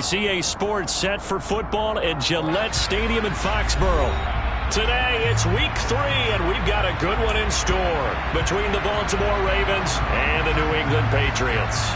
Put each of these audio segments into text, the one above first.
CA Sports set for football at Gillette Stadium in Foxborough. Today, it's week 3, and we've got a good one in store between the Baltimore Ravens and the New England Patriots.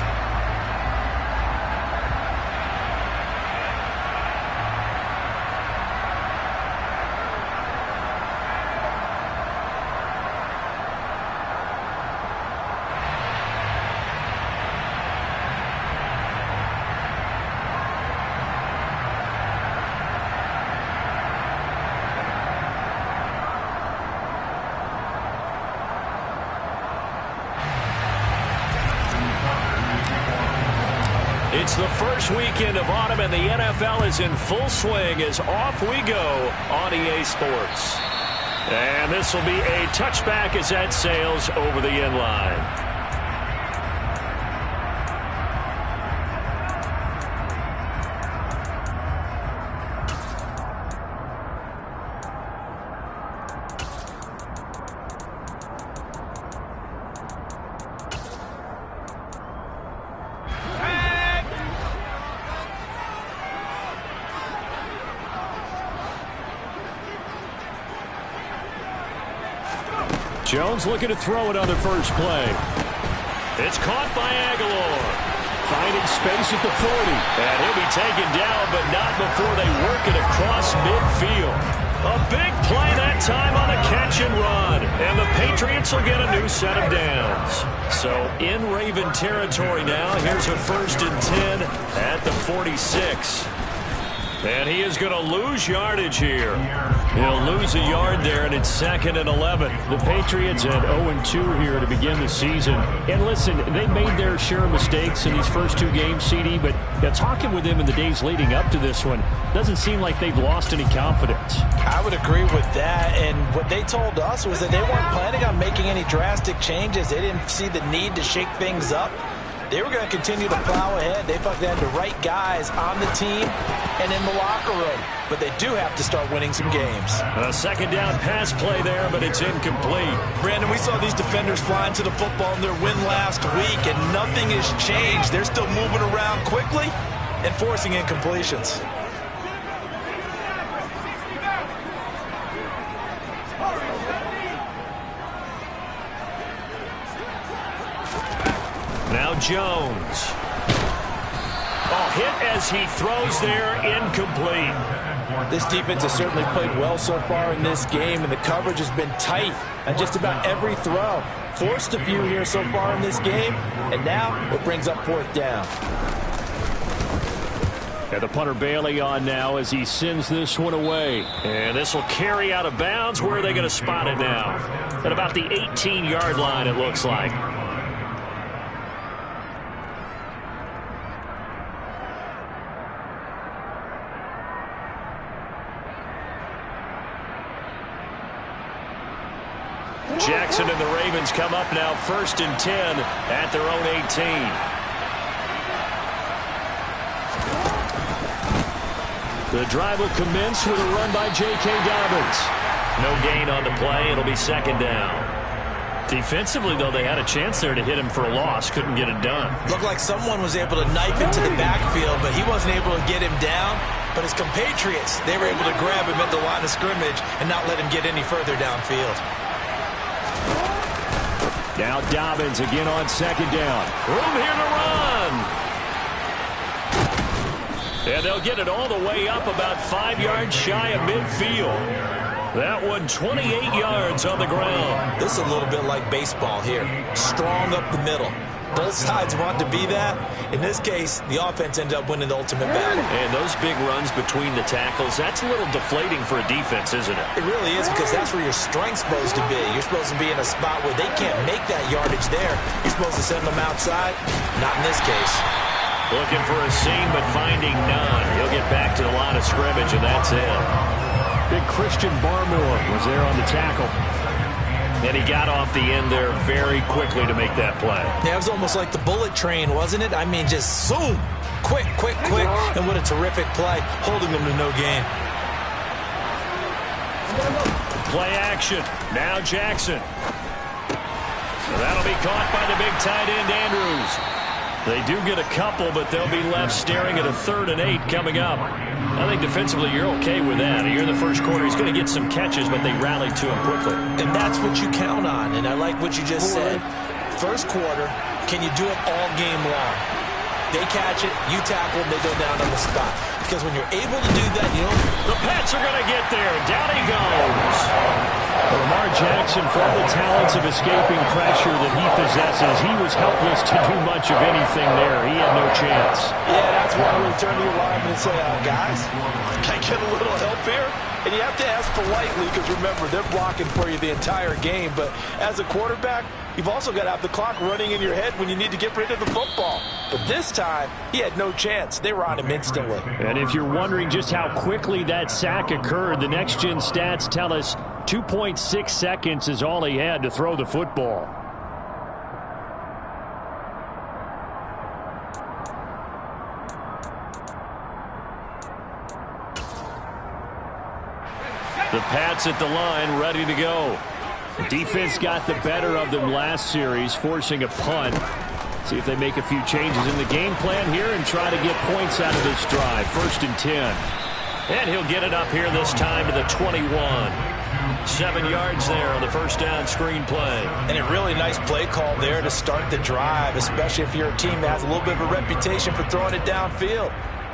It's the first weekend of autumn, and the NFL is in full swing as off we go on EA Sports. And this will be a touchback as that sails over the end line. Jones looking to throw it on the first play. It's caught by Aguilar. Finding space at the 40. And he'll be taken down, but not before they work it across midfield. A big play that time on a catch and run. And the Patriots will get a new set of downs. So in Raven territory now, here's a 1st and 10 at the 46. And he is going to lose yardage here. He'll lose a yard there, and it's 2nd and 11. The Patriots at 0-2 here to begin the season. And listen, they made their share of mistakes in these first 2 games, CD, but talking with them in the days leading up to this one, doesn't seem like they've lost any confidence. I would agree with that, and what they told us was that they weren't planning on making any drastic changes. They didn't see the need to shake things up. They were going to continue to plow ahead. They felt they had the right guys on the team and in the locker room. But they do have to start winning some games. A 2nd down pass play there, but it's incomplete. Brandon, we saw these defenders flying to the football in their win last week, and nothing has changed. They're still moving around quickly and forcing incompletions. Now Jones. Hit as he throws there, incomplete. This defense has certainly played well so far in this game, and the coverage has been tight on just about every throw. Forced a few here so far in this game, and now it brings up 4th down. And the punter Bailey on now as he sends this one away. And this will carry out of bounds. Where are they going to spot it now? At about the 18-yard line, it looks like. Jackson and the Ravens come up now 1st and 10 at their own 18. The drive will commence with a run by J.K. Dobbins. No gain on the play. It'll be 2nd down. Defensively, though, they had a chance there to hit him for a loss. Couldn't get it done. Looked like someone was able to knife into the backfield, but he wasn't able to get him down. But his compatriots, they were able to grab him at the line of scrimmage and not let him get any further downfield. Now Dobbins again on 2nd down. Room here to run. And they'll get it all the way up about 5 yards shy of midfield. That one 28 yards on the ground. This is a little bit like baseball here. Strong up the middle. Both sides want to be that. In this case, the offense ended up winning the ultimate battle. And those big runs between the tackles, that's a little deflating for a defense, isn't it? It really is, because that's where your strength's supposed to be. You're supposed to be in a spot where they can't make that yardage there. You're supposed to send them outside. Not in this case. Looking for a seam, but finding none. He'll get back to the line of scrimmage, and that's it. Big Christian Barmore was there on the tackle. And he got off the end there very quickly to make that play. Yeah, it was almost like the bullet train, wasn't it? I mean, just zoom. Quick, quick, quick. And what a terrific play, holding them to no gain. Play action. Now Jackson. So that'll be caught by the big tight end, Andrews. They do get a couple, but they'll be left staring at a 3rd and 8 coming up. I think defensively you're okay with that. Here in the first quarter, he's going to get some catches, but they rallied to him quickly. And that's what you count on, and I like what you just said. First quarter, can you do it all game long? They catch it, you tackle them, they go down on the spot. Because when you're able to do that, you know. The Pats are going to get there. Down he goes. Lamar Jackson, for all the talents of escaping pressure that he possesses, he was helpless to do much of anything there. He had no chance. Yeah, that's why we turn to your lineman and say, guys, can I get a little help here? And you have to ask politely because, remember, they're blocking for you the entire game. But as a quarterback, you've also got to have the clock running in your head when you need to get rid of the football. But this time, he had no chance. They were on him instantly. And if you're wondering just how quickly that sack occurred, the next-gen stats tell us 2.6 seconds is all he had to throw the football. The Pats at the line, ready to go. The defense got the better of them last series, forcing a punt. See if they make a few changes in the game plan here and try to get points out of this drive. 1st and 10. And he'll get it up here this time to the 21. 7 yards there on the first down screen play. And a really nice play call there to start the drive, especially if you're a team that has a little bit of a reputation for throwing it downfield.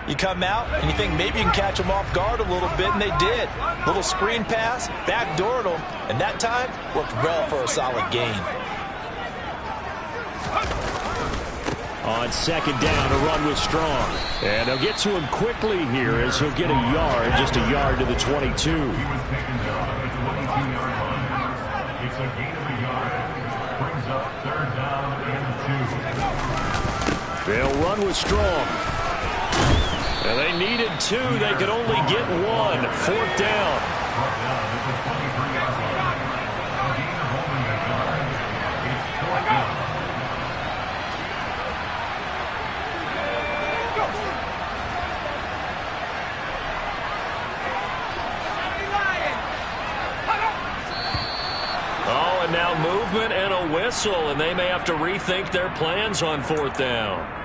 You come out and you think maybe you can catch them off guard a little bit, and they did. Little screen pass, backdoored them, and that time worked well for a solid gain. On 2nd down, a run was strong. And they'll get to him quickly here as he'll get a yard, just a yard to the 22. They'll run with strong. And they needed 2. They could only get 1. 4th down. Oh, and now movement and a whistle, and they may have to rethink their plans on 4th down.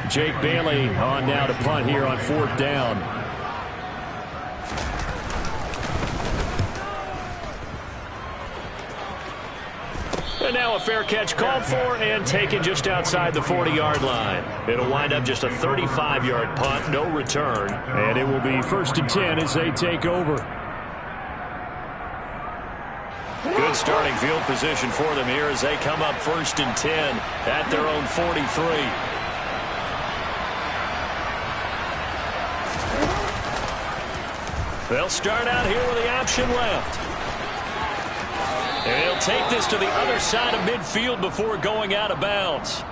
Jake Bailey on now to punt here on 4th down. And now a fair catch called for and taken just outside the 40-yard line. It'll wind up just a 35-yard punt, no return. And it will be 1st and 10 as they take over. Good starting field position for them here as they come up 1st and 10 at their own 43. They'll start out here with the option left. And he'll take this to the other side of midfield before going out of bounds.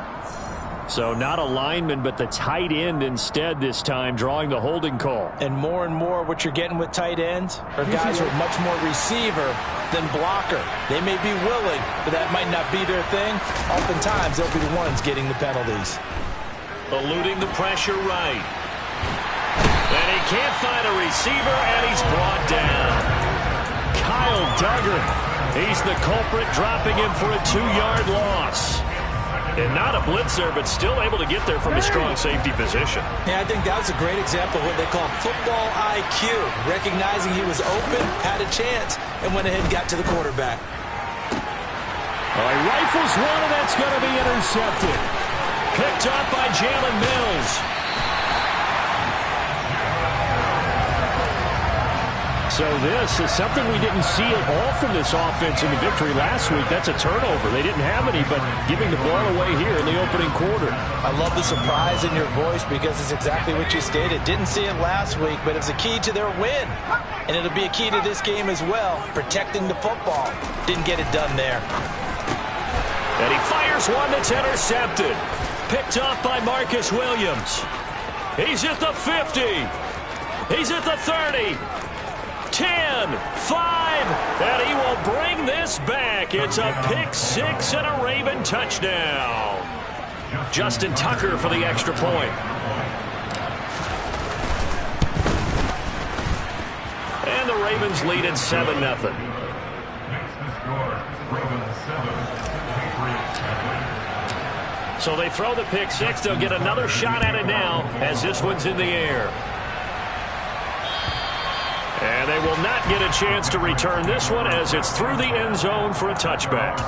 So not a lineman, but the tight end instead this time, drawing the holding call. And more what you're getting with tight ends are guys who are much more receiver than blocker. They may be willing, but that might not be their thing. Oftentimes, they'll be the ones getting the penalties. Eluding the pressure right. And he can't find a receiver, and he's brought down. Kyle Duggar. He's the culprit, dropping him for a 2-yard loss. And not a blitzer, but still able to get there from a strong safety position. Yeah, I think that was a great example of what they call football IQ. Recognizing he was open, had a chance, and went ahead and got to the quarterback. He rifles one, and that's going to be intercepted. Picked up by Jalen Mills. So this is something we didn't see at all from this offense in the victory last week. That's a turnover. They didn't have any, but giving the ball away here in the opening quarter. I love the surprise in your voice because it's exactly what you stated. Didn't see it last week, but it's a key to their win. And it'll be a key to this game as well, protecting the football. Didn't get it done there. And he fires one that's intercepted. Picked off by Marcus Williams. He's at the 50. He's at the 30. 10, 5, and he will bring this back. It's a pick six and a Raven touchdown. Justin Tucker for the extra point. And the Ravens lead at 7-0. So they throw the pick six. They'll get another shot at it now as this one's in the air. And they will not get a chance to return this one as it's through the end zone for a touchback.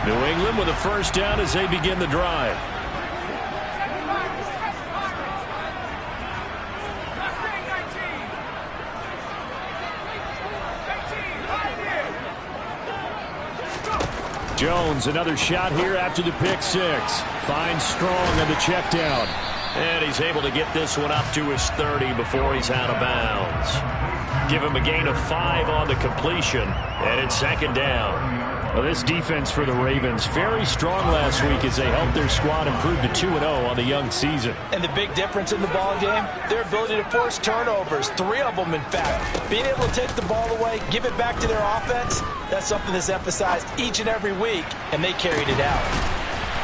New England with a first down as they begin the drive. Jones, another shot here after the pick six. Finds Strong on the check down. And he's able to get this one up to his 30 before he's out of bounds. Give him a gain of 5 on the completion. And it's second down. Well, this defense for the Ravens, very strong last week as they helped their squad improve to 2-0 on the young season. And the big difference in the ball game, their ability to force turnovers, 3 of them in fact. Being able to take the ball away, give it back to their offense, that's something that's emphasized each and every week, and they carried it out.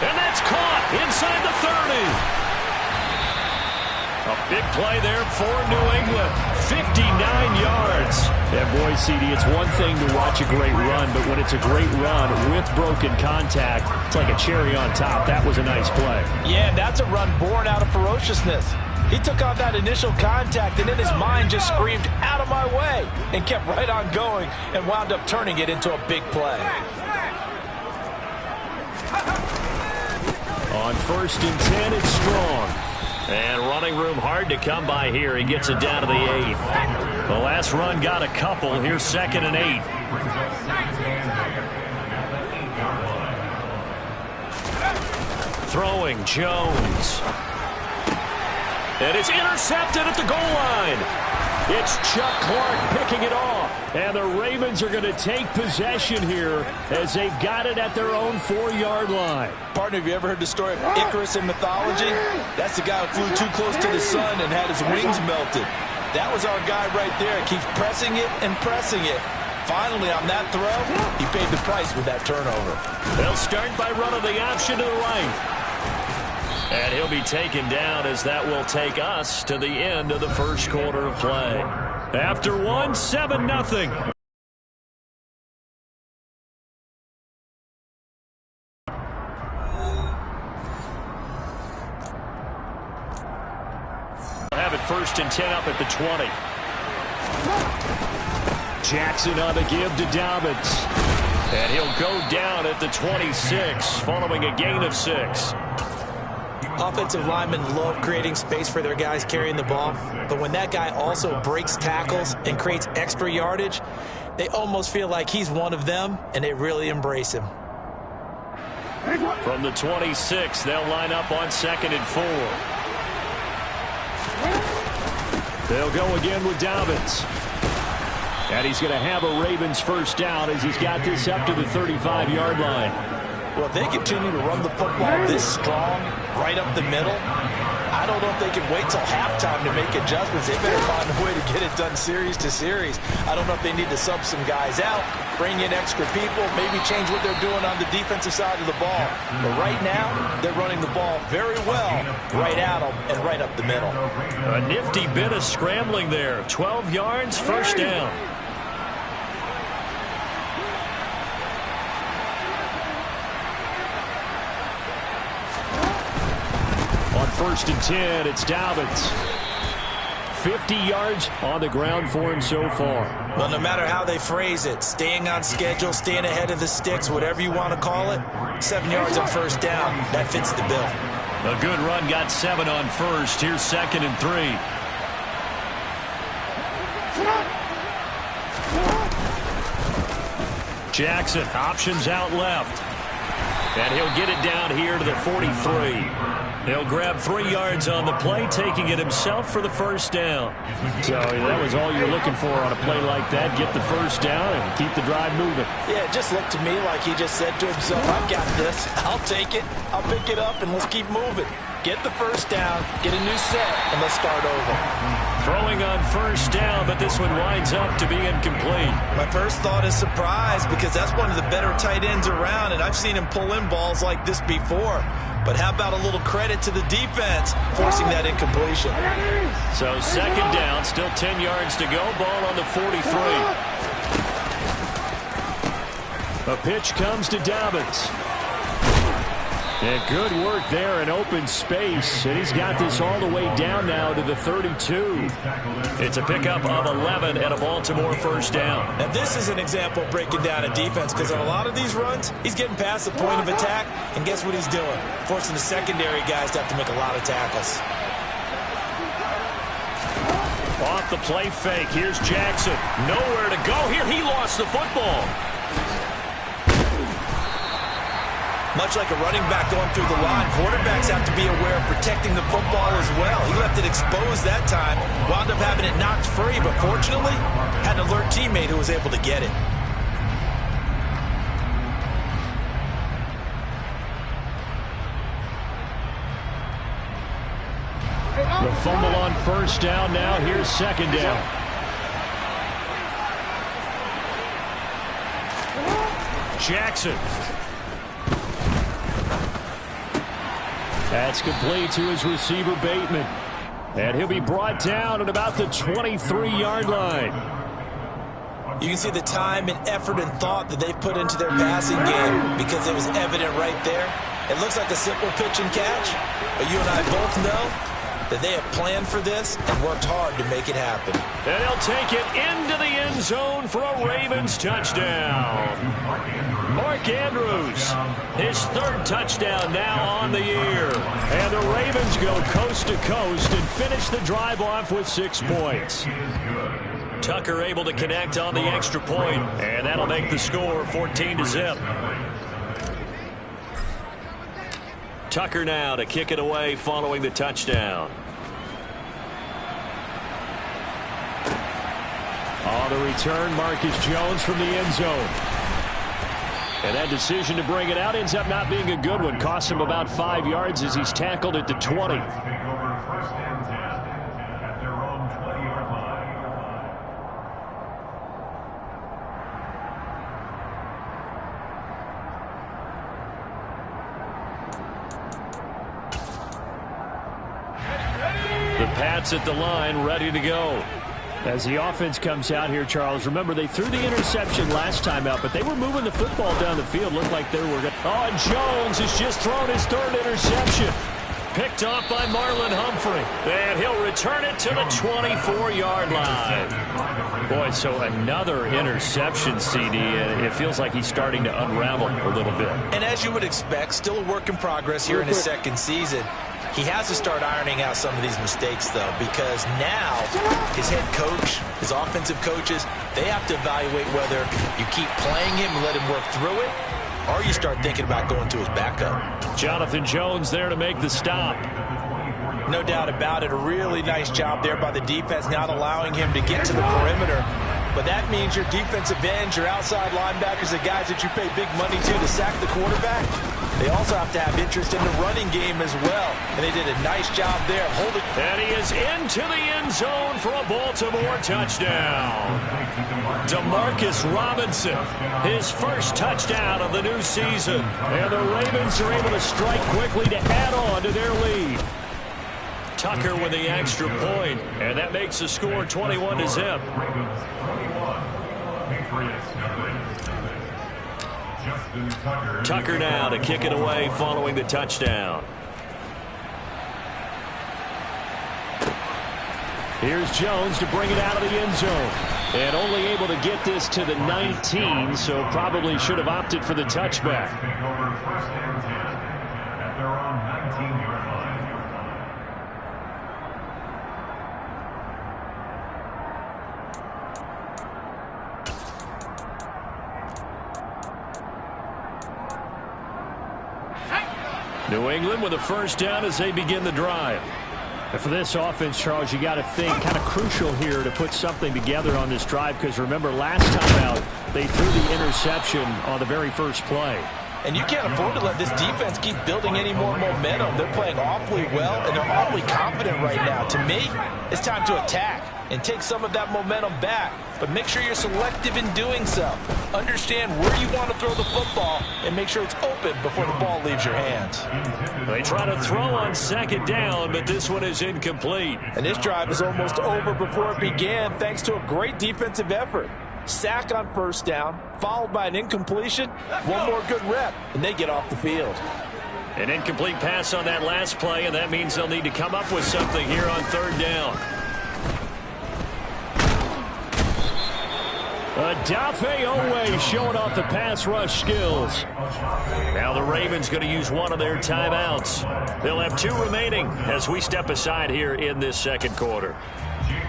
And that's caught inside the 30. A big play there for New England. 59 yards. And boy, CD, it's one thing to watch a great run, but when it's a great run with broken contact, it's like a cherry on top. That was a nice play. Yeah, that's a run born out of ferociousness. He took on that initial contact and in his mind just screamed, "Out of my way," and kept right on going and wound up turning it into a big play. On 1st and 10, it's Strong. And running room hard to come by here. He gets it down to the 8. The last run got a couple. Here's 2nd and 8. Throwing Jones. And it's intercepted at the goal line. It's Chuck Clark picking it off. And the Ravens are going to take possession here as they've got it at their own 4-yard line. Partner, have you ever heard the story of Icarus in mythology? That's the guy who flew too close to the sun and had his wings melted. That was our guy right there. Keeps pressing it and pressing it. Finally, on that throw, he paid the price with that turnover. They'll start by running the option to the right. And he'll be taken down as that will take us to the end of the first quarter of play. After 1, 7-0. Have it 1st and 10 up at the 20. Jackson on the give to Dobbins. And he'll go down at the 26 following a gain of 6. Offensive linemen love creating space for their guys carrying the ball, but when that guy also breaks tackles and creates extra yardage, they almost feel like he's one of them, and they really embrace him. From the 26, they'll line up on 2nd and 4. They'll go again with Dobbins. And he's going to have a Ravens first down as he's got this up to the 35-yard line. Well, if they continue to run the football this strong, right up the middle, I don't know if they can wait till halftime to make adjustments. They better find a way to get it done series to series. I don't know if they need to sub some guys out, bring in extra people, maybe change what they're doing on the defensive side of the ball. But right now, they're running the ball very well right at them and right up the middle. A nifty bit of scrambling there. 12 yards, first down. On 1st and 10, it's Dobbins. 50 yards on the ground for him so far. Well, no matter how they phrase it, staying on schedule, staying ahead of the sticks, whatever you want to call it, 7 yards on first down, that fits the bill. A good run got 7 on 1st. Here's 2nd and 3. Jackson options out left. And he'll get it down here to the 43. He'll grab 3 yards on the play, taking it himself for the first down. So that was all you're looking for on a play like that. Get the first down and keep the drive moving. Yeah, it just looked to me like he just said to himself, I've got this. I'll take it. I'll pick it up, and let's keep moving. Get the first down, get a new set, and let's start over. Throwing on first down, but this one winds up to be incomplete. My first thought is surprise because that's one of the better tight ends around, and I've seen him pull in balls like this before. But how about a little credit to the defense forcing that incompletion? So second down, still 10 yards to go. Ball on the 43. A pitch comes to Dobbins. And good work there in open space. And he's got this all the way down now to the 32. It's a pickup of 11 and a Baltimore first down. Now this is an example of breaking down a defense, because on a lot of these runs, he's getting past the point of attack. And guess what he's doing? Forcing the secondary guys to have to make a lot of tackles. Off the play fake. Here's Jackson. Nowhere to go here. He lost the football. Much like a running back going through the line, quarterbacks have to be aware of protecting the football as well. He left it exposed that time, wound up having it knocked free, but fortunately, had an alert teammate who was able to get it. The fumble on first down now. Here's second down. Jackson. That's complete to his receiver, Bateman. And he'll be brought down at about the 23-yard line. You can see the time and effort and thought that they've put into their passing game, because it was evident right there. It looks like a simple pitch and catch, but you and I both know that they have planned for this and worked hard to make it happen. And he'll take it into the end zone for a Ravens touchdown. Mark Andrews, his third touchdown now on the year. And the Ravens go coast to coast and finish the drive off with 6 points. Tucker able to connect on the extra point, and that'll make the score 14-0. Tucker now to kick it away following the touchdown. On the return, Marcus Jones from the end zone. And that decision to bring it out ends up not being a good one. Costs him about 5 yards as he's tackled at the 20. The Pats at the line, ready to go. As the offense comes out here, Charles, remember they threw the interception last time out, but they were moving the football down the field. Looked like they were going to... Oh, and Jones has just thrown his third interception. Picked off by Marlon Humphrey. And he'll return it to the 24-yard line. Boy, so another interception, CD, and it feels like he's starting to unravel a little bit. And as you would expect, still a work in progress here in his second season. He has to start ironing out some of these mistakes, though, because now his head coach, his offensive coaches, they have to evaluate whether you keep playing him and let him work through it, or you start thinking about going to his backup. Jonathan Jones there to make the stop. No doubt about it. A really nice job there by the defense, not allowing him to get to the perimeter. But that means your defensive ends, your outside linebackers, the guys that you pay big money to sack the quarterback, they also have to have interest in the running game as well. And they did a nice job there of holding. And he is into the end zone for a Baltimore touchdown. Demarcus Robinson, his first touchdown of the new season. And the Ravens are able to strike quickly to add on to their lead. Tucker with the extra point, and that makes the score 21-0. Tucker now to kick it away following the touchdown. Here's Jones to bring it out of the end zone. And only able to get this to the 19, so probably should have opted for the touchback. New England with a first down as they begin the drive. And for this offense, Charles, you got to think kind of crucial here to put something together on this drive, because remember last time out they threw the interception on the very first play. And you can't afford to let this defense keep building any more momentum. They're playing awfully well, and they're awfully confident right now. To me, it's time to attack. and take some of that momentum back. But make sure you're selective in doing so. Understand where you want to throw the football and make sure it's open before the ball leaves your hands. They try to throw on second down, but this one is incomplete. And this drive is almost over before it began thanks to a great defensive effort. Sack on first down, followed by an incompletion, one more good rep, and they get off the field. An incomplete pass on that last play, and that means they'll need to come up with something here on third down. Odafe Oweh showing off the pass rush skills. Now the Ravens going to use one of their timeouts. They'll have 2 remaining as we step aside here in this second quarter.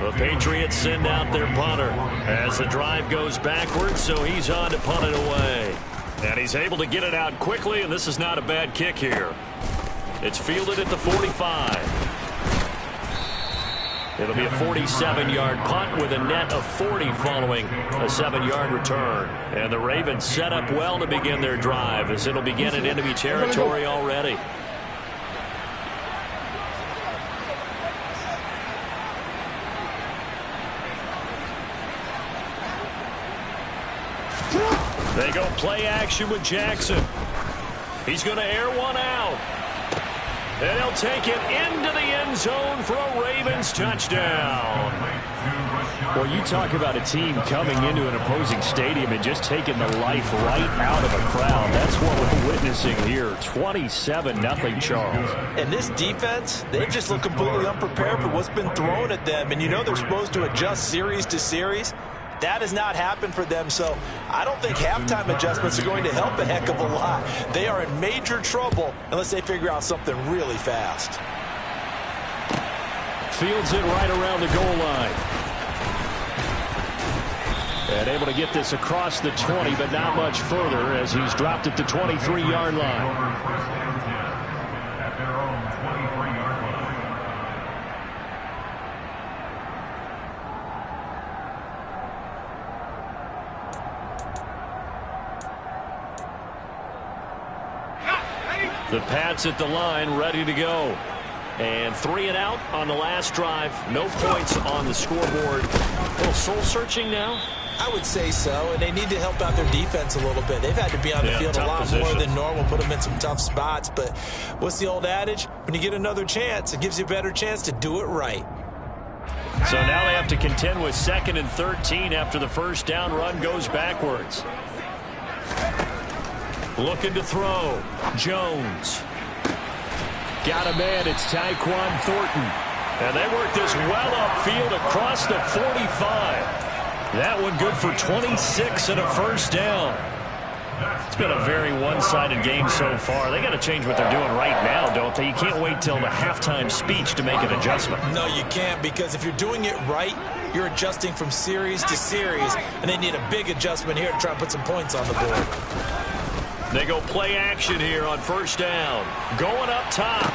The Patriots send out their punter as the drive goes backwards, so he's on to punt it away. And he's able to get it out quickly, and this is not a bad kick here. It's fielded at the 45. It'll be a 47-yard punt with a net of 40 following a 7-yard return. And the Ravens set up well to begin their drive as it'll begin in enemy territory already. They go play action with Jackson. He's going to air one out. And he'll take it into the end zone for a Ravens touchdown. Well, you talk about a team coming into an opposing stadium and just taking the life right out of a crowd. That's what we're witnessing here. 27-0 Charles. And this defense, they've just looked completely unprepared for what's been thrown at them. And you know they're supposed to adjust series to series. That has not happened for them, so I don't think halftime adjustments are going to help a heck of a lot. They are in major trouble unless they figure out something really fast. Fields it right around the goal line. And able to get this across the 20, but not much further as he's dropped at the 23-yard line. The Pats at the line, ready to go. And 3 and out on the last drive. No points on the scoreboard. A little soul-searching now? I would say so, and they need to help out their defense a little bit. They've had to be on the field a lot more than normal, put them in some tough spots. But what's the old adage? When you get another chance, it gives you a better chance to do it right. So now they have to contend with 2nd and 13 after the first down run goes backwards. Looking to throw. Jones. Got a man. It's Tyquan Thornton. And they work this well upfield across the 45. That one good for 26 and a first down. It's been a very one-sided game so far. They got to change what they're doing right now, don't they? You can't wait till the halftime speech to make an adjustment. No, you can't, because if you're doing it right, you're adjusting from series to series, and they need a big adjustment here to try and put some points on the board. They go play action here on first down. Going up top.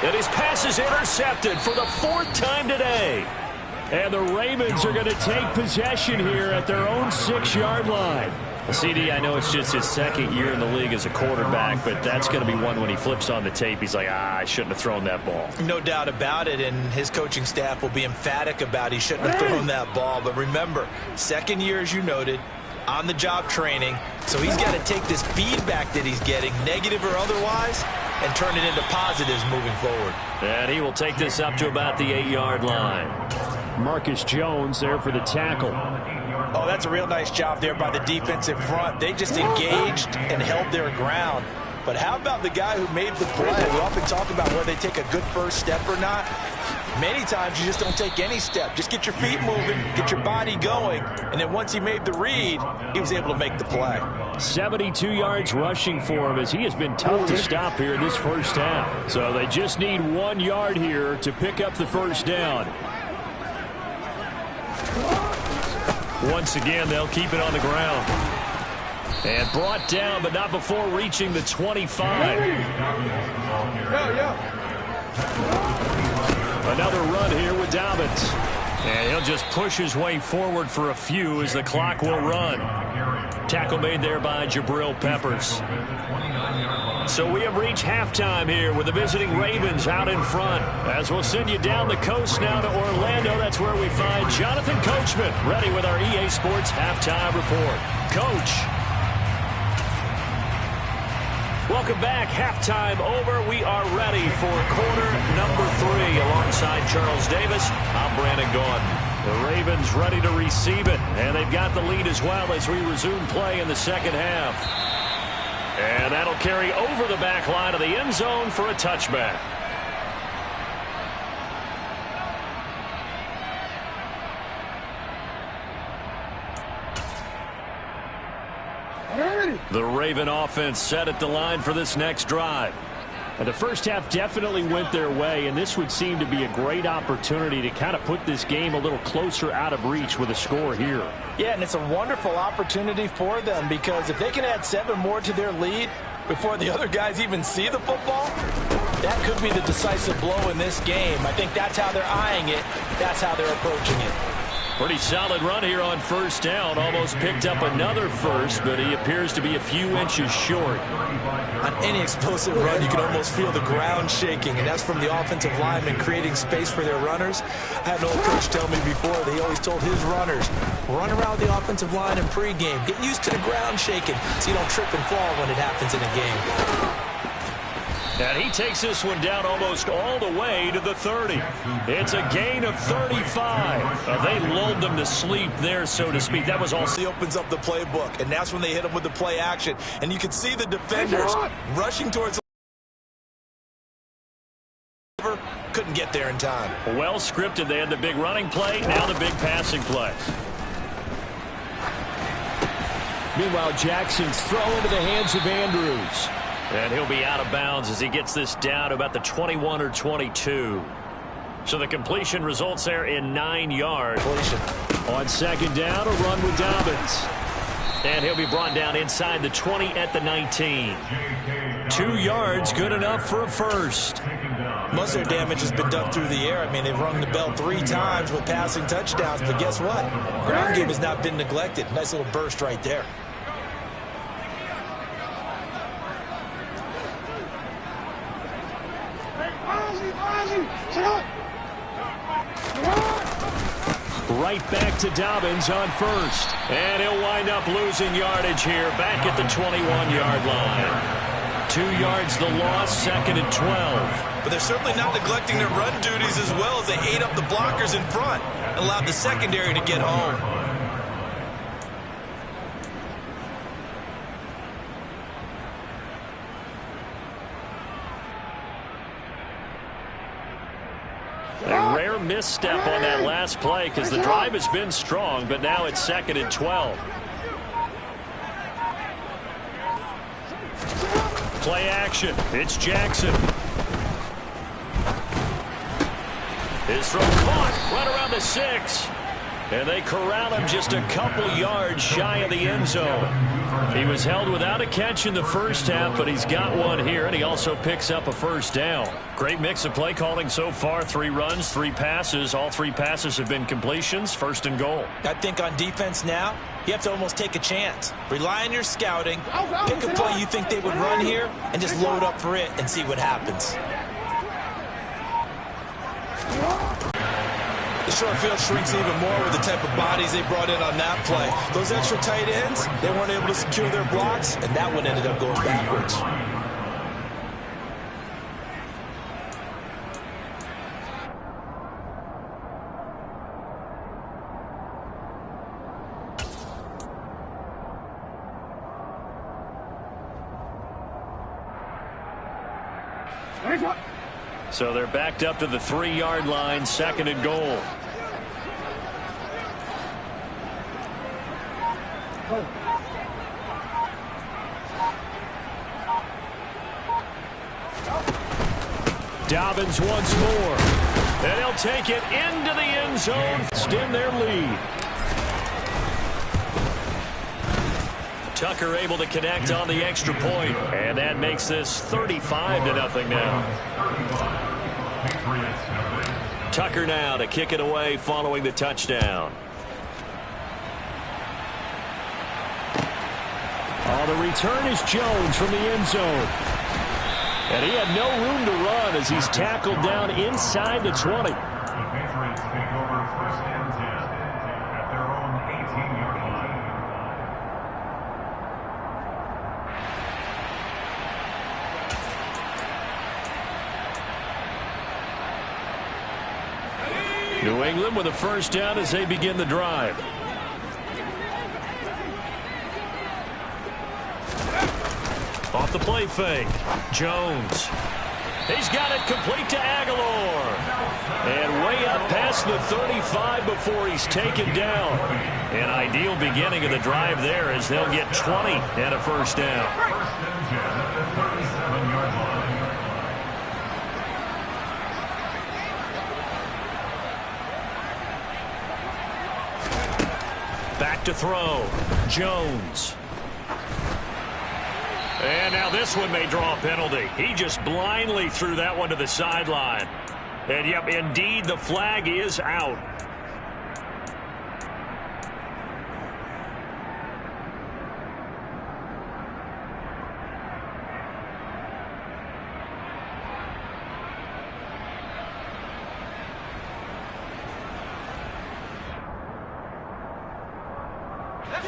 And his pass is intercepted for the 4th time today. And the Ravens are going to take possession here at their own 6-yard line. CD, I know it's just his 2nd year in the league as a quarterback, but that's going to be one when he flips on the tape. He's like, I shouldn't have thrown that ball. No doubt about it, and his coaching staff will be emphatic about he shouldn't have thrown that ball. But remember, 2nd year, as you noted, on-the-job training, so he's got to take this feedback that he's getting, negative or otherwise, and turn it into positives moving forward. And he will take this up to about the 8-yard line. Marcus Jones there for the tackle. Oh, that's a real nice job there by the defensive front. They just engaged and held their ground. But how about the guy who made the play? We often talk about whether they take a good first step or not. Many times you just don't take any step. Just get your feet moving, get your body going, and then once he made the read, he was able to make the play. 72 yards rushing for him as he has been tough to stop here in this first half. So they just need 1 yard here to pick up the first down. Once again, they'll keep it on the ground. And brought down, but not before reaching the 25. Another run here with Dobbins. And he'll just push his way forward for a few as the clock will run. Tackle made there by Jabril Peppers. So we have reached halftime here with the visiting Ravens out in front. As we'll send you down the coast now to Orlando, that's where we find Jonathan Coachman ready with our EA Sports halftime report. Coach. Welcome back. Halftime over. We are ready for quarter number 3 alongside Charles Davis. I'm Brandon Gaudin. The Ravens ready to receive it, and they've got the lead as well as we resume play in the second half. And that'll carry over the back line of the end zone for a touchback. The Raven offense set at the line for this next drive. And the first half definitely went their way, and this would seem to be a great opportunity to kind of put this game a little closer out of reach with a score here. Yeah, and it's a wonderful opportunity for them, because if they can add 7 more to their lead before the other guys even see the football, that could be the decisive blow in this game. I think that's how they're eyeing it. That's how they're approaching it. Pretty solid run here on first down. Almost picked up another first, but he appears to be a few inches short. On any explosive run, you can almost feel the ground shaking, and that's from the offensive linemen creating space for their runners. I had an old coach tell me before, he always told his runners, run around the offensive line in pregame. Get used to the ground shaking so you don't trip and fall when it happens in a game. And he takes this one down almost all the way to the 30. It's a gain of 35. They lulled them to sleep there, so to speak. That was all. He opens up the playbook, and that's when they hit him with the play action. And you can see the defenders rushing towards the couldn't get there in time. Well scripted. They had the big running play, now the big passing play. Meanwhile, Jackson's throw into the hands of Andrews. And he'll be out of bounds as he gets this down to about the 21 or 22. So the completion results there in 9 yards. On second down, a run with Dobbins. And he'll be brought down inside the 20 at the 19. 2 yards, good enough for a first. Most of their damage has been done through the air. I mean, they've rung the bell 3 times with passing touchdowns. But guess what? Ground game has not been neglected. Nice little burst right there. Right back to Dobbins on first. And he'll wind up losing yardage here back at the 21-yard line. 2 yards the loss, second and 12. But they're certainly not neglecting their run duties as well as they ate up the blockers in front and allowed the secondary to get home. A rare misstep on that last play because the drive has been strong, but now it's second and 12. Play action. It's Jackson. His throw caught right around the 6. And they corral him just a couple yards shy of the end zone. He was held without a catch in the first half, but he's got one here, and he also picks up a first down. Great mix of play calling so far. 3 runs, 3 passes. All 3 passes have been completions. First and goal. I think on defense now, you have to almost take a chance. Rely on your scouting. Pick a play you think they would run here, and just load up for it and see what happens. The short field shrinks even more with the type of bodies they brought in on that play. Those extra tight ends, they weren't able to secure their blocks, and that one ended up going backwards. So they're backed up to the 3-yard line, second and goal. Dobbins once more. And he'll take it into the end zone, extend their lead. Tucker able to connect on the extra point, and that makes this 35-0 now. Tucker now to kick it away following the touchdown. Oh, the return is Jones from the end zone. And he had no room to run as he's tackled down inside the 20. The Patriots take over first and 10 at their own 18-yard line. New England with a first down as they begin the drive. Off the play fake. Jones. He's got it complete to Aguilar. And way up past the 35 before he's taken down. An ideal beginning of the drive there as they'll get 20 and a first down. First and 10 at the 37-yard line. Back to throw. Jones. And now this one may draw a penalty. He just blindly threw that one to the sideline. And yep, indeed, the flag is out.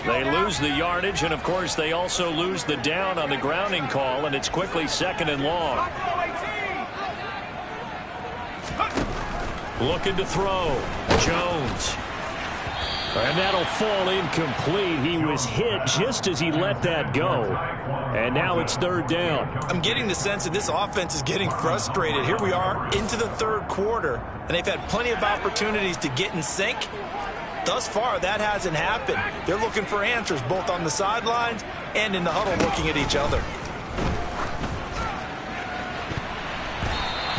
They lose the yardage, and of course they also lose the down on the grounding call, and it's quickly second and long. Looking to throw. Jones. And that'll fall incomplete. He was hit just as he let that go. And now it's third down. I'm getting the sense that this offense is getting frustrated. Here we are into the third quarter, and they've had plenty of opportunities to get in sync. Thus far, that hasn't happened. They're looking for answers both on the sidelines and in the huddle looking at each other.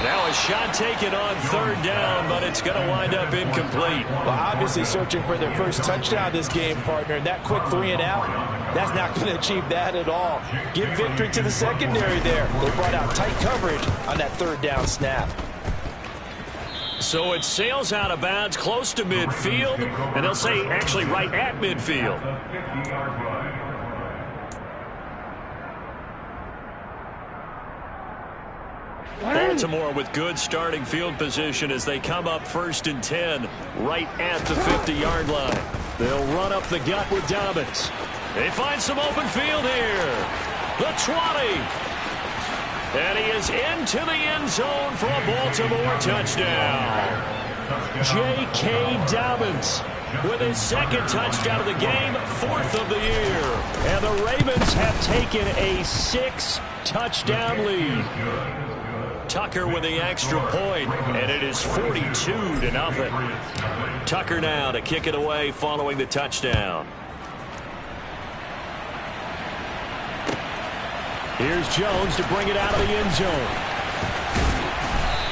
Now a shot taken on third down, but it's going to wind up incomplete. Well, obviously searching for their first touchdown this game, partner. And that quick 3 and out, that's not going to achieve that at all. Give victory to the secondary there. They brought out tight coverage on that third down snap. So it sails out of bounds close to midfield, and they'll say actually right at midfield. Baltimore with good starting field position as they come up first and 10 right at the 50-yard line. They'll run up the gut with Dobbins. They find some open field here. The 20. And he is into the end zone for a Baltimore touchdown. J.K. Dobbins with his second touchdown of the game, 4th of the year. And the Ravens have taken a 6-touchdown lead. Tucker with the extra point, and it is 42-0. Tucker now to kick it away following the touchdown. Here's Jones to bring it out of the end zone.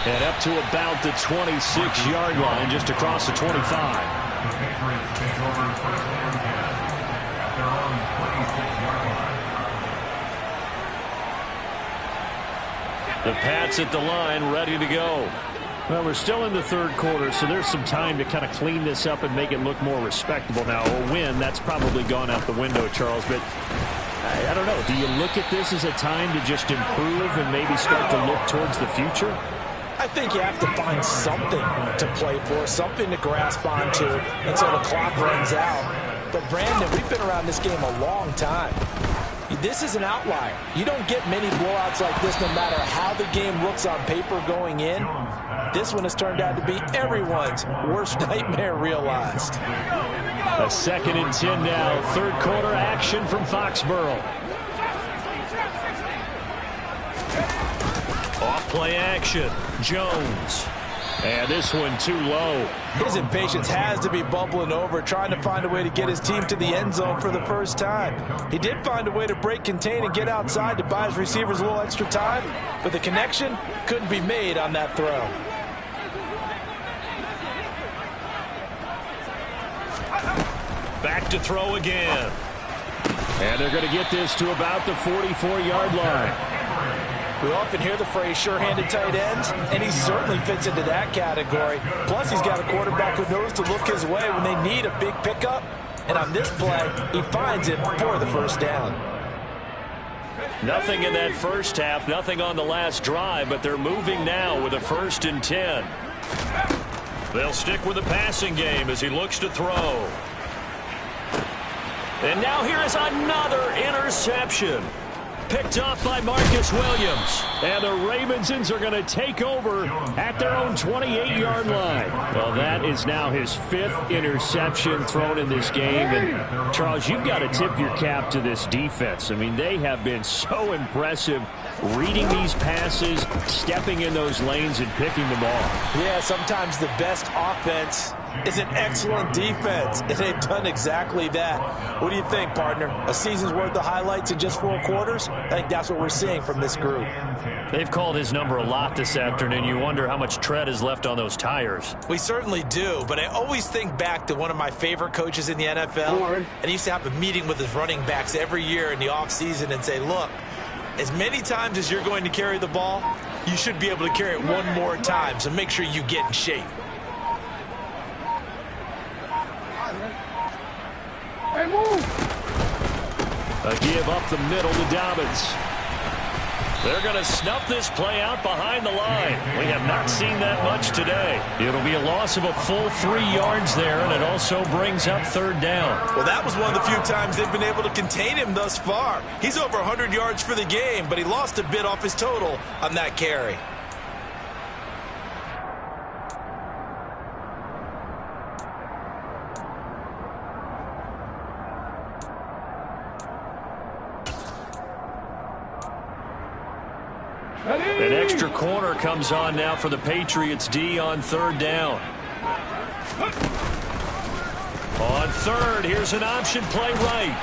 And up to about the 26-yard line, just across the 25. The Patriots take over first and 10 at their own 26-yard line. The Pats at the line, ready to go. Well, we're still in the third quarter, so there's some time to kind of clean this up and make it look more respectable. Now, a win, that's probably gone out the window, Charles, but I don't know. Do you look at this as a time to just improve and maybe start to look towards the future? I think you have to find something to play for, something to grasp onto until the clock runs out. But, Brandon, we've been around this game a long time. This is an outlier. You don't get many blowouts like this no matter how the game looks on paper going in. This one has turned out to be everyone's worst nightmare realized. A 2nd and 10 now. Third quarter action from Foxborough. Off play action. Jones. And this one too low. His impatience has to be bubbling over, trying to find a way to get his team to the end zone for the first time. He did find a way to break contain and get outside to buy his receivers a little extra time, but the connection couldn't be made on that throw. Back to throw again. And they're going to get this to about the 44-yard line. We often hear the phrase sure-handed tight ends, and he certainly fits into that category. Plus, he's got a quarterback who knows to look his way when they need a big pickup. And on this play, he finds it for the first down. Nothing in that first half, nothing on the last drive, but they're moving now with a 1st and 10. They'll stick with the passing game as he looks to throw. And now here is another interception. Picked off by Marcus Williams. And the Ravensons are going to take over at their own 28-yard line. Well, that is now his 5th interception thrown in this game. And, Charles, you've got to tip your cap to this defense. I mean, they have been so impressive reading these passes, stepping in those lanes, and picking them off. Yeah, sometimes the best offense is an excellent defense, and they've done exactly that. What do you think, partner? A season's worth of highlights in just 4 quarters? I think that's what we're seeing from this group. They've called his number a lot this afternoon. You wonder how much tread is left on those tires. We certainly do, but I always think back to one of my favorite coaches in the NFL, and he used to have a meeting with his running backs every year in the offseason and say, look, as many times as you're going to carry the ball, you should be able to carry it one more time, so make sure you get in shape. A give up the middle to Dobbins. They're going to snuff this play out behind the line. We have not seen that much today. It'll be a loss of a full 3 yards there, and it also brings up 3rd down. Well, that was one of the few times they've been able to contain him thus far. He's over 100 yards for the game, but he lost a bit off his total on that carry. An extra corner comes on now for the Patriots D on 3rd down. On 3rd, here's an option play right.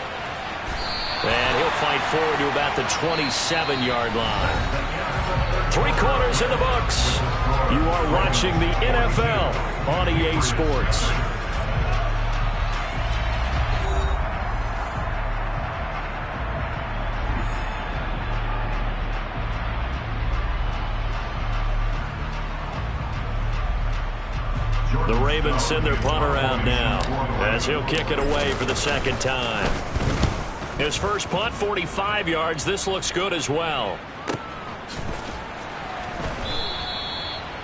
And he'll fight forward to about the 27-yard line. 3 quarters in the books. You are watching the NFL on EA Sports. The Ravens send their punter out now as he'll kick it away for the 2nd time. His first punt, 45 yards. This looks good as well.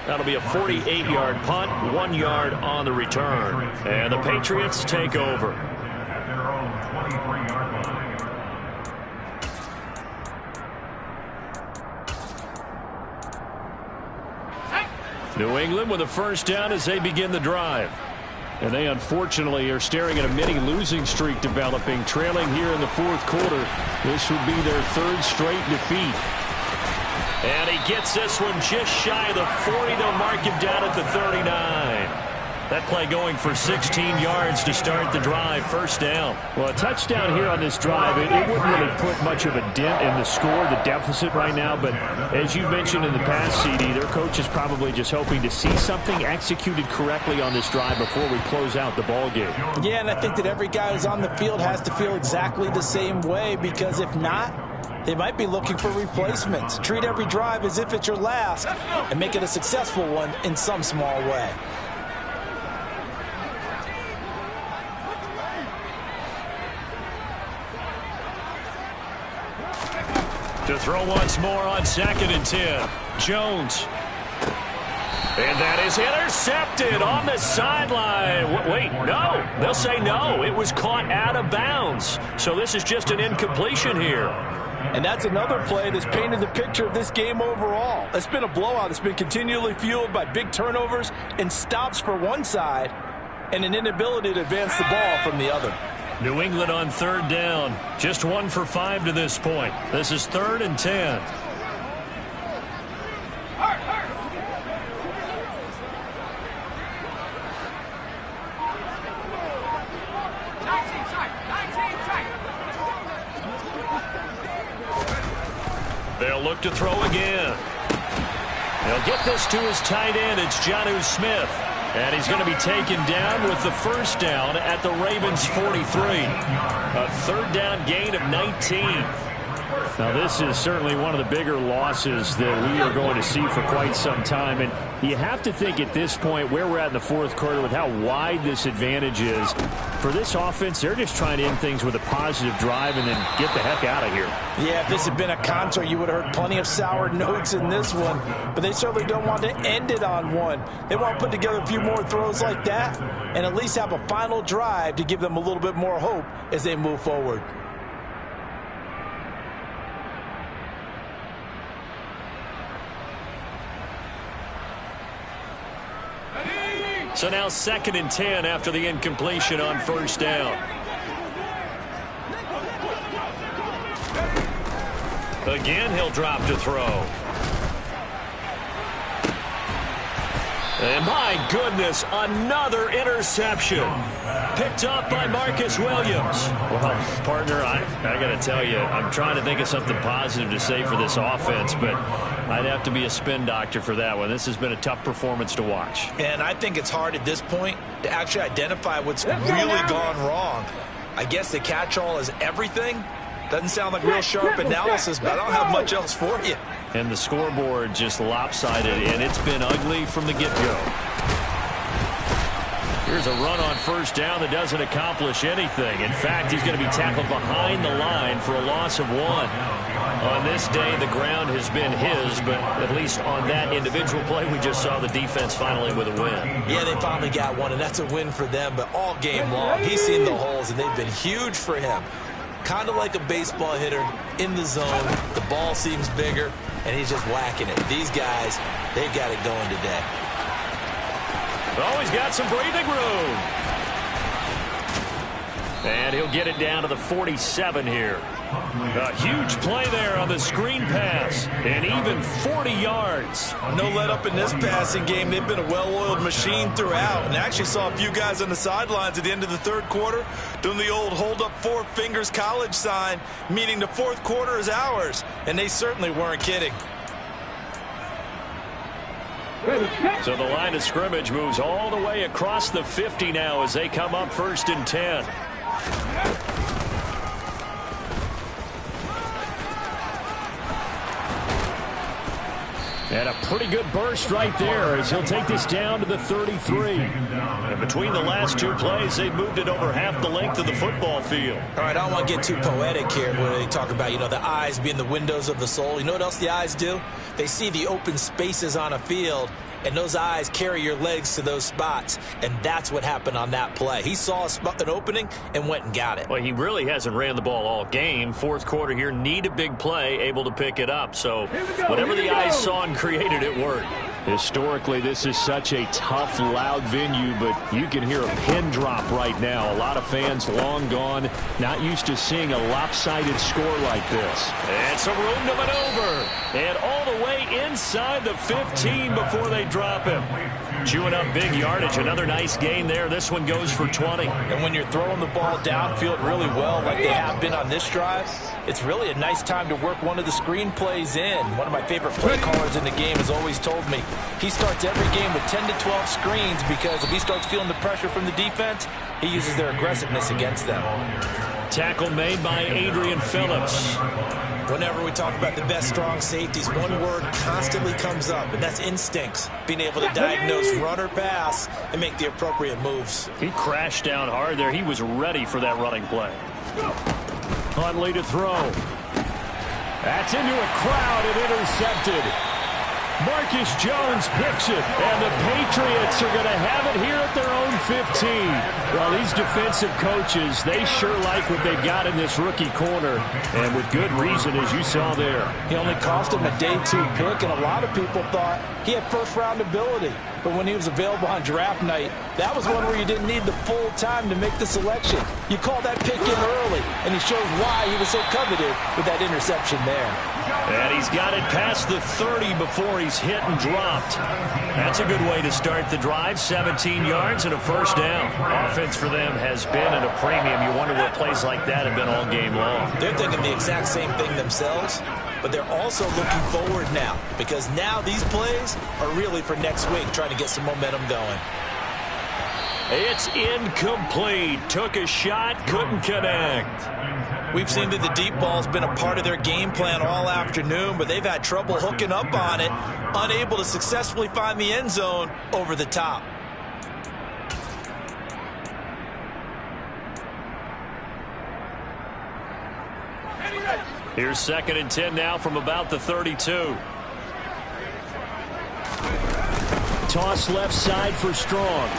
That'll be a 48-yard punt, 1 yard on the return. And the Patriots take over. At their own 23-yard line. New England with a 1st down as they begin the drive. And they unfortunately are staring at a mini losing streak developing, trailing here in the 4th quarter. This would be their 3rd straight defeat. And he gets this one just shy of the 40. They'll mark him down at the 39. That play going for 16 yards to start the drive. 1st down. Well, a touchdown here on this drive, it wouldn't really put much of a dent in the score, the deficit right now. But as you mentioned in the past, CD, their coach is probably just hoping to see something executed correctly on this drive before we close out the ball game. Yeah, and I think that every guy who's on the field has to feel exactly the same way, because if not, they might be looking for replacements. Treat every drive as if it's your last and make it a successful one in some small way. To throw once more on 2nd and 10. Jones. And that is intercepted on the sideline. Wait, no. They'll say no. It was caught out of bounds. So this is just an incompletion here. And that's another play that's painted the picture of this game overall. It's been a blowout. It's been continually fueled by big turnovers and stops for one side and an inability to advance the ball from the other. New England on 3rd down. Just 1 for 5 to this point. This is 3rd and 10. They'll look to throw again. They'll get this to his tight end. It's Jonnu Smith. And he's going to be taken down with the 1st down at the Ravens' 43. A 3rd down gain of 19. Now, this is certainly one of the bigger losses that we are going to see for quite some time. And you have to think at this point where we're at in the fourth quarter with how wide this advantage is. For this offense, they're just trying to end things with a positive drive and then get the heck out of here. Yeah, if this had been a concert, you would have heard plenty of sour notes in this one. But they certainly don't want to end it on one. They want to put together a few more throws like that and at least have a final drive to give them a little bit more hope as they move forward. So now 2nd and 10 after the incompletion on first down. Again, he'll drop to throw. And my goodness, another interception. Picked up by Marcus Williams. Well, partner, I got to tell you, I'm trying to think of something positive to say for this offense, but I'd have to be a spin doctor for that one. This has been a tough performance to watch. And I think it's hard at this point to actually identify what's really gone wrong. I guess the catch-all is everything. Doesn't sound like real sharp analysis, but I don't have much else for you. And the scoreboard just lopsided, and it's been ugly from the get-go. Here's a run on first down that doesn't accomplish anything. In fact, he's going to be tackled behind the line for a loss of 1. On this day, the ground has been his, but at least on that individual play, we just saw the defense finally with a win. Yeah, they finally got one, and that's a win for them, but all game long, he's seen the holes, and they've been huge for him. Kind of like a baseball hitter in the zone. The ball seems bigger, and he's just whacking it. These guys, they've got it going today. Oh, he's got some breathing room. And he'll get it down to the 47 here. A huge play there on the screen pass, and even 40 yards. No let up in this passing game. They've been a well-oiled machine throughout, and actually saw a few guys on the sidelines at the end of the third quarter doing the old hold up 4 fingers college sign, meaning the fourth quarter is ours, and they certainly weren't kidding. So the line of scrimmage moves all the way across the 50 now as they come up 1st and 10. And a pretty good burst right there as he'll take this down to the 33. And between the last 2 plays, they've moved it over half the length of the football field. All right, I don't want to get too poetic here when they talk about, the eyes being the windows of the soul. You know what else the eyes do? They see the open spaces on a field, and those eyes carry your legs to those spots, and that's what happened on that play. He saw an opening and went and got it. Well, he really hasn't ran the ball all game. Fourth quarter here, need a big play, able to pick it up. So whatever the eyes saw and created, it worked. Historically, this is such a tough, loud venue, but you can hear a pin drop right now. A lot of fans long gone, not used to seeing a lopsided score like this. And some room to maneuver. And all the way inside the 15 before they drop him. Chewing up big yardage. Another nice gain there. This one goes for 20. And when you're throwing the ball downfield really well like they have been on this drive, it's really a nice time to work one of the screen plays in. One of my favorite play callers in the game has always told me he starts every game with 10 to 12 screens because if he starts feeling the pressure from the defense, he uses their aggressiveness against them. Tackle made by Adrian Phillips. Whenever we talk about the best strong safeties, one word constantly comes up, and that's instincts. Being able to diagnose run or pass and make the appropriate moves. He crashed down hard there. He was ready for that running play. Huntley to throw. That's into a crowd and intercepted. Marcus Jones picks it, and the Patriots are going to have it here at their own 15. Well, these defensive coaches, they sure like what they've got in this rookie corner, and with good reason, as you saw there. He only cost him a day 2 pick, and a lot of people thought he had first-round ability. But when he was available on draft night, that was one where you didn't need the full time to make the selection. You call that pick in early, and he shows why he was so coveted with that interception there. And he's got it past the 30 before he's hit and dropped. That's a good way to start the drive. 17 yards and a first down. Offense for them has been at a premium. You wonder what plays like that have been all game long. They're thinking the exact same thing themselves, but they're also looking forward now because now these plays are really for next week, trying to get some momentum going. It's incomplete. Took a shot, couldn't connect. We've seen that the deep ball's been a part of their game plan all afternoon, but they've had trouble hooking up on it, unable to successfully find the end zone over the top. Here's 2nd and 10 now from about the 32. Toss left side for Strong.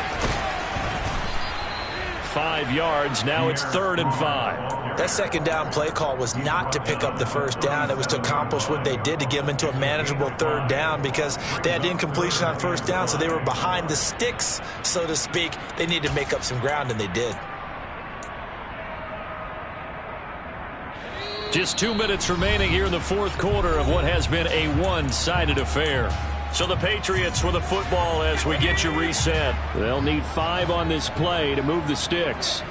5 yards. Now it's 3rd and 5. That 2nd down play call was not to pick up the 1st down. It was to accomplish what they did, to get them into a manageable 3rd down, because they had incompletion on 1st down, so they were behind the sticks, so to speak. They needed to make up some ground, and they did. Just 2 minutes remaining here in the 4th quarter of what has been a one-sided affair. So the Patriots with the football as we get you reset. They'll need 5 on this play to move the sticks.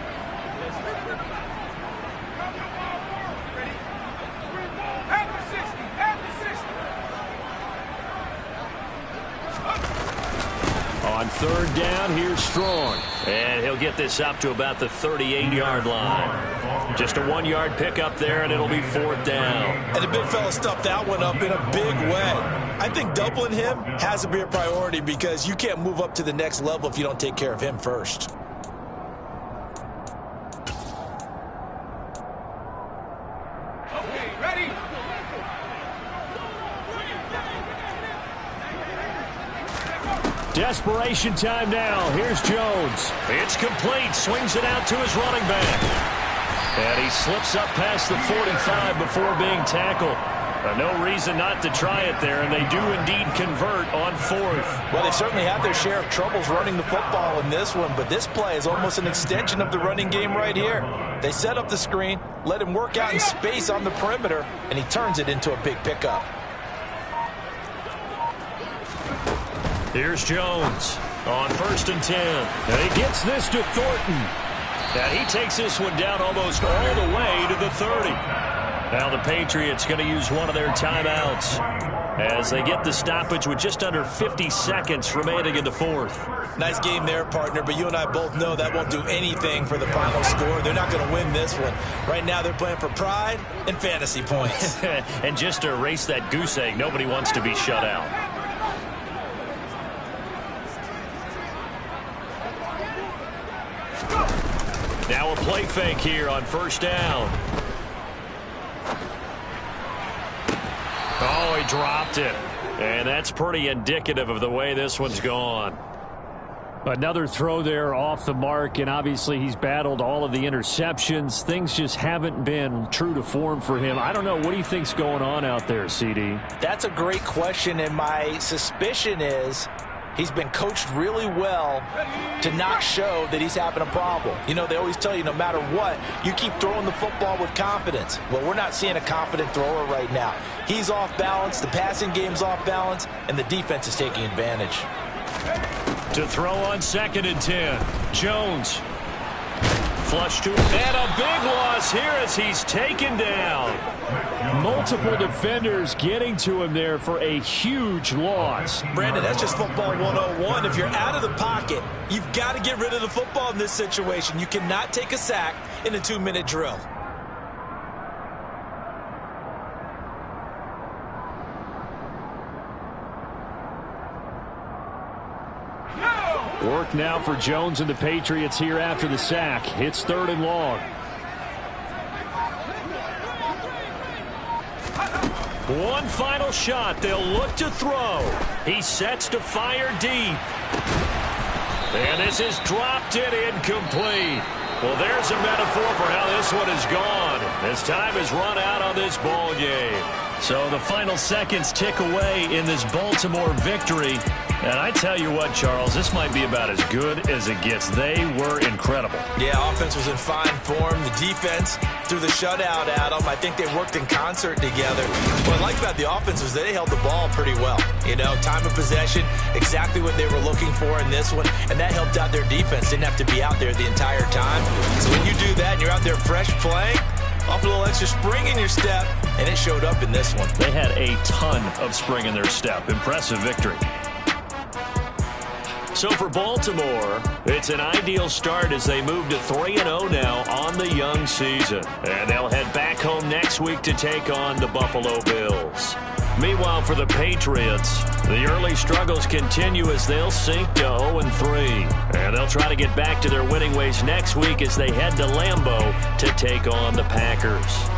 On 3rd down, here's Strong. And he'll get this up to about the 38-yard line. Just a 1-yard pickup there, and it'll be 4th down. And the big fella stuffed that one up in a big way. I think doubling him has to be a priority, because you can't move up to the next level if you don't take care of him first. Okay, ready? Desperation time now. Here's Jones. It's complete. Swings it out to his running back. And he slips up past the 45 before being tackled. No reason not to try it there, and they do indeed convert on 4th. Well, they certainly had their share of troubles running the football in this one, but this play is almost an extension of the running game right here. They set up the screen, let him work out in space on the perimeter, and he turns it into a big pickup. Here's Jones on 1st and 10. And he gets this to Thornton. And he takes this one down almost all the way to the 30. Now the Patriots going to use one of their timeouts as they get the stoppage with just under 50 seconds remaining in the 4th. Nice game there, partner, but you and I both know that won't do anything for the final score. They're not going to win this one. Right now they're playing for pride and fantasy points. And just to erase that goose egg, nobody wants to be shut out. Now a play fake here on 1st down. Oh, he dropped it. And that's pretty indicative of the way this one's gone. Another throw there off the mark, and obviously he's battled all of the interceptions. Things just haven't been true to form for him. I don't know. What do you think's going on out there, CD? That's a great question, and my suspicion is he's been coached really well to not show that he's having a problem. You know, they always tell you no matter what, you keep throwing the football with confidence. Well, we're not seeing a confident thrower right now. He's off balance, the passing game's off balance, and the defense is taking advantage. To throw on 2nd and 10. Jones. Flush to him. And a big loss here as he's taken down. Multiple defenders getting to him there for a huge loss. Brandon, that's just football 101. If you're out of the pocket, you've got to get rid of the football in this situation. You cannot take a sack in a 2-minute drill. Work now for Jones and the Patriots here after the sack. It's 3rd and long. One final shot. They'll look to throw. He sets to fire deep. And this is dropped in incomplete. Well, there's a metaphor for how this one is gone. As time has run out on this ball game. So the final seconds tick away in this Baltimore victory. And I tell you what, Charles, this might be about as good as it gets. They were incredible. Yeah, offense was in fine form. The defense threw the shutout at them. I think they worked in concert together. What I like about the offense was they held the ball pretty well. You know, time of possession, exactly what they were looking for in this one. And that helped out their defense. Didn't have to be out there the entire time. So when you do that and you're out there fresh playing, off a little extra spring in your step, and it showed up in this one. They had a ton of spring in their step. Impressive victory. So for Baltimore, it's an ideal start as they move to 3-0 now on the young season. And they'll head back home next week to take on the Buffalo Bills. Meanwhile, for the Patriots, the early struggles continue as they'll sink to 0-3. And they'll try to get back to their winning ways next week as they head to Lambeau to take on the Packers.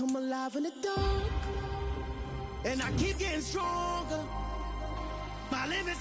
come alive in the dark, and I keep getting stronger. My limits